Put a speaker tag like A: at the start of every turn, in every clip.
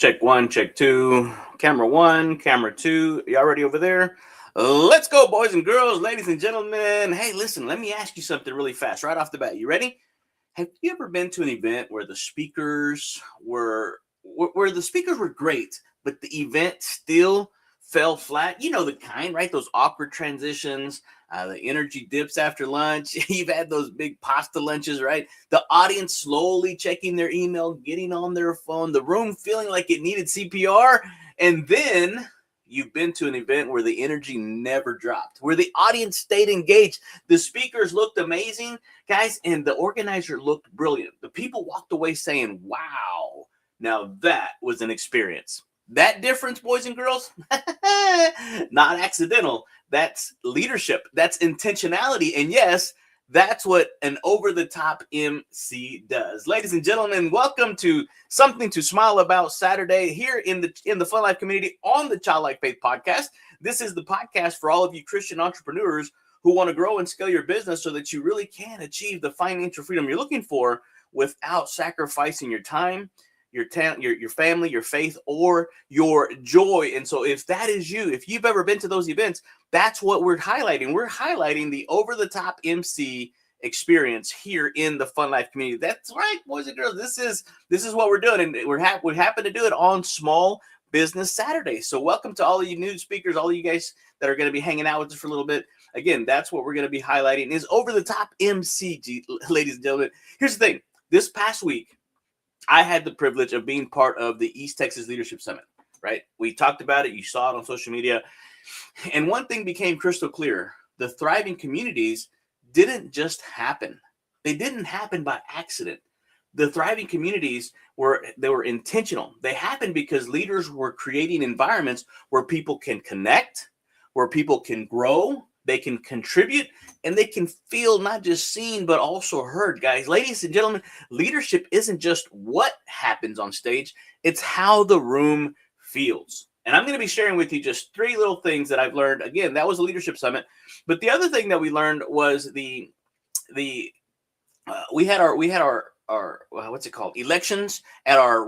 A: Check one, check two. Camera one, camera two. Y'all ready over there? Let's go, boys and girls, ladies and gentlemen. Hey, listen, let me ask you something really fast right off the bat. You ready? Have you ever been to an event where the speakers were great, but the event still fell flat? You know the kind, right? Those awkward transitions, the energy dips after lunch. You've had those big pasta lunches, right? The audience slowly checking their email, getting on their phone, the room feeling like it needed CPR, and then you've been to an event where the energy never dropped, where the audience stayed engaged. The speakers looked amazing, guys, and the organizer looked brilliant. The people walked away saying, wow, now that was an experience. That difference, boys and girls, not accidental. That's leadership. That's intentionality. And yes, that's what an over-the-top MC does. Ladies and gentlemen, welcome to Something to Smile About Saturday here in the Fun Life community on the Childlike Faith podcast. This is the podcast for all of you Christian entrepreneurs who want to grow and scale your business so that you really can achieve the financial freedom you're looking for without sacrificing your time, your talent, your family, your faith, or your joy. And so if that is you, if you've ever been to those events, that's what we're highlighting. We're highlighting the over-the-top MC experience here in the Fun Life community. That's right, boys and girls. This is what we're doing, and we happen to do it on Small Business Saturday. So welcome to all of you new speakers, all of you guys that are going to be hanging out with us for a little bit. Again, that's what we're going to be highlighting is over-the-top MC, ladies and gentlemen. Here's the thing. This past week, I had the privilege of being part of the East Texas Leadership Summit, right? We talked about it. You saw it on social media. And one thing became crystal clear. The thriving communities didn't just happen. They didn't happen by accident. The thriving communities were intentional. They happened because leaders were creating environments where people can connect, where people can grow, they can contribute, and they can feel not just seen, but also heard, guys. Ladies and gentlemen, leadership isn't just what happens on stage. It's how the room feels. And I'm going to be sharing with you just 3 little things that I've learned. Again, that was a leadership summit. But the other thing that we learned was we had our what's it called? Elections at our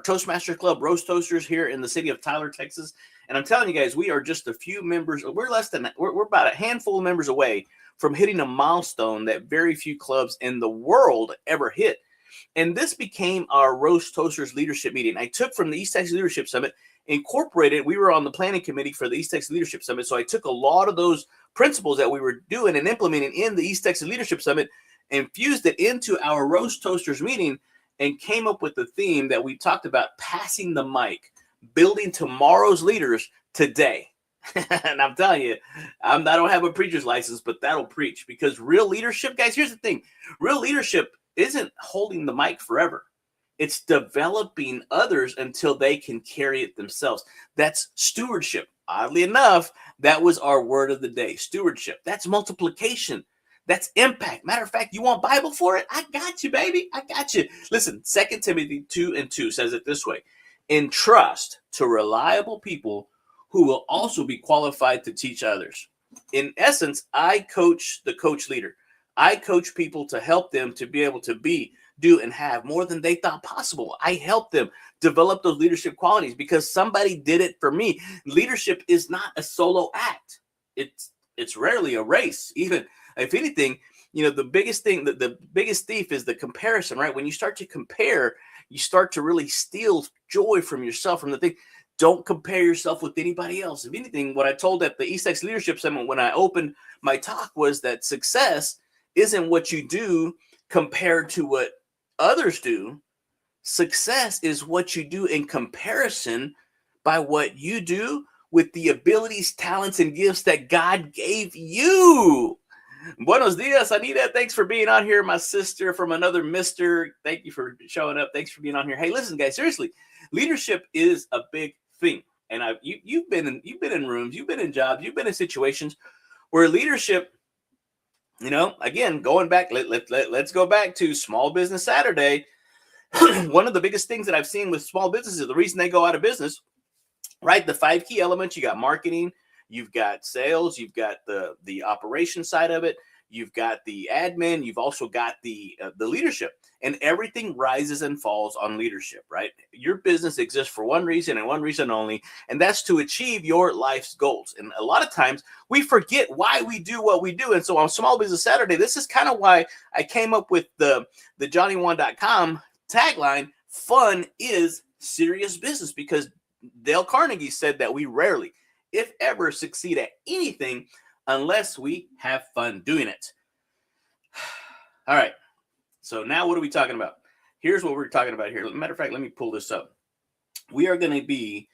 A: Toastmasters Club, Roast Toasters here in the city of Tyler, Texas. And I'm telling you guys, we are just a few members. We're about a handful of members away from hitting a milestone that very few clubs in the world ever hit. And this became our Roast Toasters leadership meeting. I took from the East Texas Leadership Summit, incorporated. We were on the planning committee for the East Texas Leadership Summit. So I took a lot of those principles that we were doing and implementing in the East Texas Leadership Summit, infused it into our Roast Toasters meeting, and came up with the theme that we talked about: passing the mic, building tomorrow's leaders today. And I'm telling you, I don't have a preacher's license, but that'll preach, because real leadership, guys, here's the thing. Real leadership isn't holding the mic forever. It's developing others until they can carry it themselves. That's stewardship. Oddly enough, that was our word of the day, stewardship. That's multiplication. That's impact. Matter of fact, you want Bible for it? I got you, baby. I got you. Listen, 2 Timothy 2:2 says it this way: entrust to reliable people who will also be qualified to teach others. In essence, I coach the coach leader. I coach people to help them to be able to do, and have more than they thought possible. I help them develop those leadership qualities because somebody did it for me. Leadership is not a solo act. It's rarely a race. Even if anything, the biggest thing, the biggest thief is the comparison, right? When you start to compare, you start to really steal joy from yourself, from the thing. Don't compare yourself with anybody else. If anything, what I told at the East Texas Leadership Summit when I opened my talk was that success isn't what you do compared to what others do. Success is what you do in comparison by what you do with the abilities, talents, and gifts that God gave you. Buenos dias, Anita. Thanks for being on here. My sister from another mister. Thank you for showing up. Thanks for being on here. Hey, listen, guys, seriously, leadership is a big thing. And you've been in rooms, you've been in jobs, you've been in situations where leadership, again, going back, let's go back to Small Business Saturday. One of the biggest things that I've seen with small businesses, the reason they go out of business, right? The 5 key elements: you got marketing, you've got sales, you've got the operation side of it, you've got the admin, you've also got the leadership, and everything rises and falls on leadership, right? Your business exists for one reason and one reason only, and that's to achieve your life's goals. And a lot of times we forget why we do what we do. And so on Small Business Saturday, this is kind of why I came up with the johnnyone.com tagline, fun is serious business, because Dale Carnegie said that we rarely, if ever, succeed at anything unless we have fun doing it. All right. So now what are we talking about? Here's what we're talking about here. Matter of fact, let me pull this up. We are going to be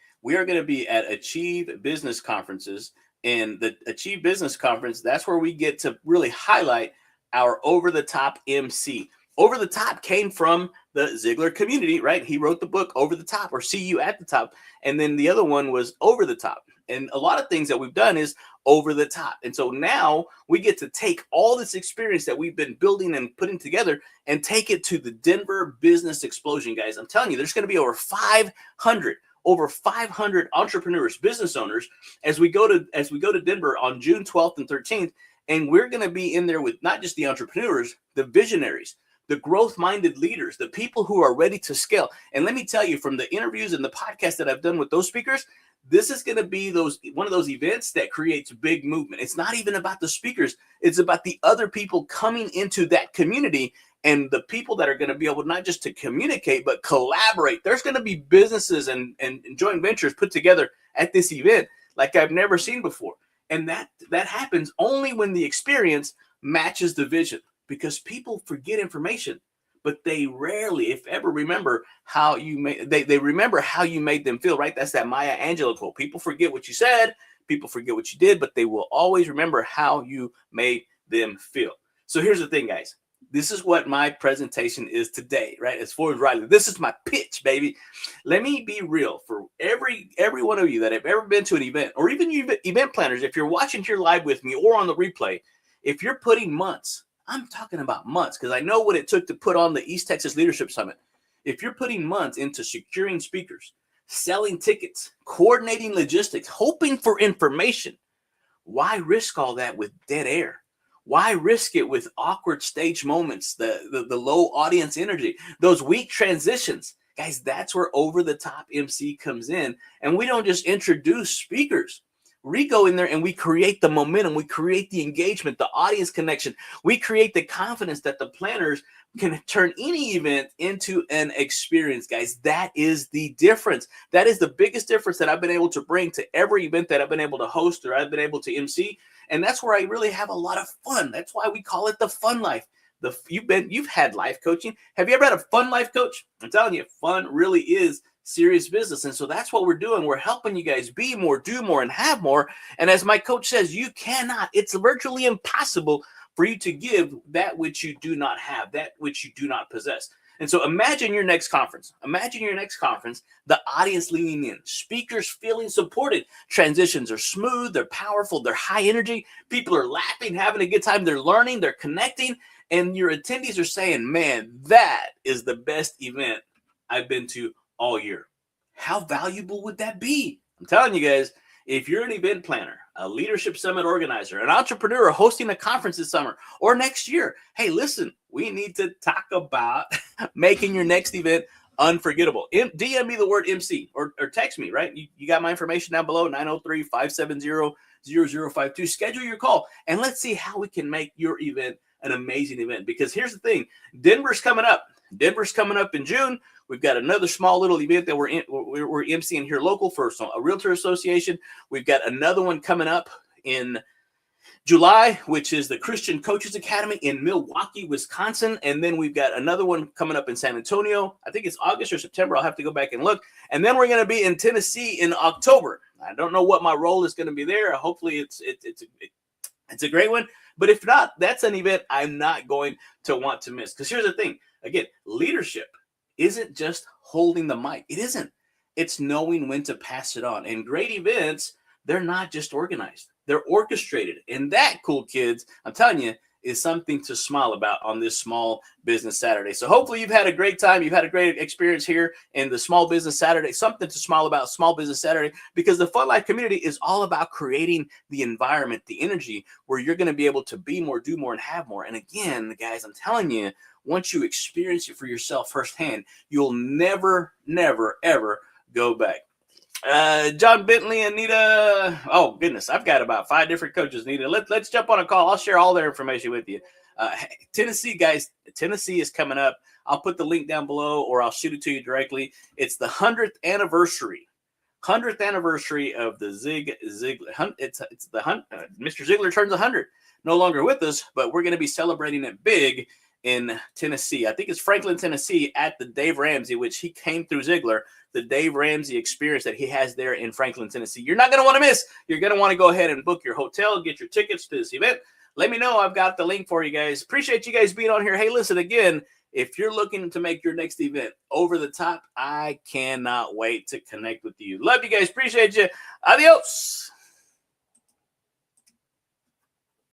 A: at Achieve Business Conferences, and the Achieve Business Conference, that's where we get to really highlight our over-the-top MC. Over the Top came from the Ziglar community, right? He wrote the book Over the Top, or See You at the Top. And then the other one was Over the Top. And a lot of things that we've done is over the top. And so now we get to take all this experience that we've been building and putting together and take it to the Denver Business Explosion, guys. I'm telling you, there's going to be over 500 entrepreneurs, business owners, as we go to Denver on June 12th and 13th. And we're going to be in there with not just the entrepreneurs, the visionaries, the growth-minded leaders, the people who are ready to scale. And let me tell you, from the interviews and the podcast that I've done with those speakers, this is going to be one of those events that creates big movement. It's not even about the speakers. It's about the other people coming into that community, and the people that are going to be able not just to communicate, but collaborate. There's going to be businesses and joint ventures put together at this event like I've never seen before. And that happens only when the experience matches the vision, because people forget information, but they rarely, if ever, remember how you made. They remember how you made them feel, right? That's that Maya Angelou quote. People forget what you said, people forget what you did, but they will always remember how you made them feel. So here's the thing, guys. This is what my presentation is today, right? As far as Riley, this is my pitch, baby. Let me be real. For every one of you that have ever been to an event, or even you event planners, if you're watching here live with me or on the replay, if you're putting months, I'm talking about months, because I know what it took to put on the East Texas Leadership Summit. If you're putting months into securing speakers, selling tickets, coordinating logistics, hoping for information, why risk all that with dead air? Why risk it with awkward stage moments, the low audience energy, those weak transitions? Guys, that's where Over the Top MC comes in. And we don't just introduce speakers. We go in there and we create the momentum. We create the engagement, the audience connection. We create the confidence that the planners can turn any event into an experience, guys. That is the difference. That is the biggest difference that I've been able to bring to every event that I've been able to host or I've been able to MC. And that's where I really have a lot of fun. That's why we call it the fun life. You've had life coaching. Have you ever had a fun life coach? I'm telling you, fun really is serious business. And so that's what we're doing. We're helping you guys be more, do more, and have more. And as my coach says, it's virtually impossible for you to give that which you do not have, that which you do not possess. And so imagine your next conference. The audience leaning in, speakers feeling supported. Transitions are smooth, they're powerful, they're high energy. People are laughing, having a good time. They're learning, they're connecting. And your attendees are saying, man, that is the best event I've been to all year. How valuable would that be? I'm telling you guys, if you're an event planner, a leadership summit organizer, an entrepreneur hosting a conference this summer or next year, hey, listen, we need to talk about making your next event unforgettable. DM me the word MC or text me, right? You got my information down below, 903-570-0052. Schedule your call and let's see how we can make your event an amazing event. Because here's the thing, Denver's coming up in June. We've got another small little event that we're emceeing here local for a realtor association. We've got another one coming up in July, which is the Christian Coaches Academy in Milwaukee, Wisconsin. And then we've got another one coming up in San Antonio. I think it's August or September. I'll have to go back and look. And then we're going to be in Tennessee in October. I don't know what my role is going to be there. Hopefully it's a great one. But if not, that's an event I'm not going to want to miss. Because here's the thing. Again, leadership isn't just holding the mic. It isn't. It's knowing when to pass it on. And great events, they're not just organized. They're orchestrated. And that, cool kids, I'm telling you, is something to smile about on this Small Business Saturday. So hopefully you've had a great time. You've had a great experience here in the Small Business Saturday, something to smile about, Small Business Saturday, because the Fun Life community is all about creating the environment, the energy where you're going to be able to be more, do more, and have more. And again, guys, I'm telling you, once you experience it for yourself firsthand, you'll never, never, ever go back. John Bentley, Anita. Oh goodness, I've got about 5 different coaches. Anita, let's jump on a call. I'll share all their information with you. Tennessee, guys. Tennessee is coming up. I'll put the link down below, or I'll shoot it to you directly. It's the 100th anniversary. 100th anniversary of the Zig Ziglar. It's the Mr. Ziglar turns 100. No longer with us, but we're going to be celebrating it big in Tennessee. I think it's Franklin, Tennessee, at the Dave Ramsey, which he came through Ziglar, the Dave Ramsey experience that he has there in Franklin, Tennessee. You're not going to want to miss. You're going to want to go ahead and book your hotel, get your tickets to this event. Let me know. I've got the link for you guys. Appreciate you guys being on here. Hey, listen, again, if you're looking to make your next event over the top, I cannot wait to connect with you. Love you guys. Appreciate you. Adios.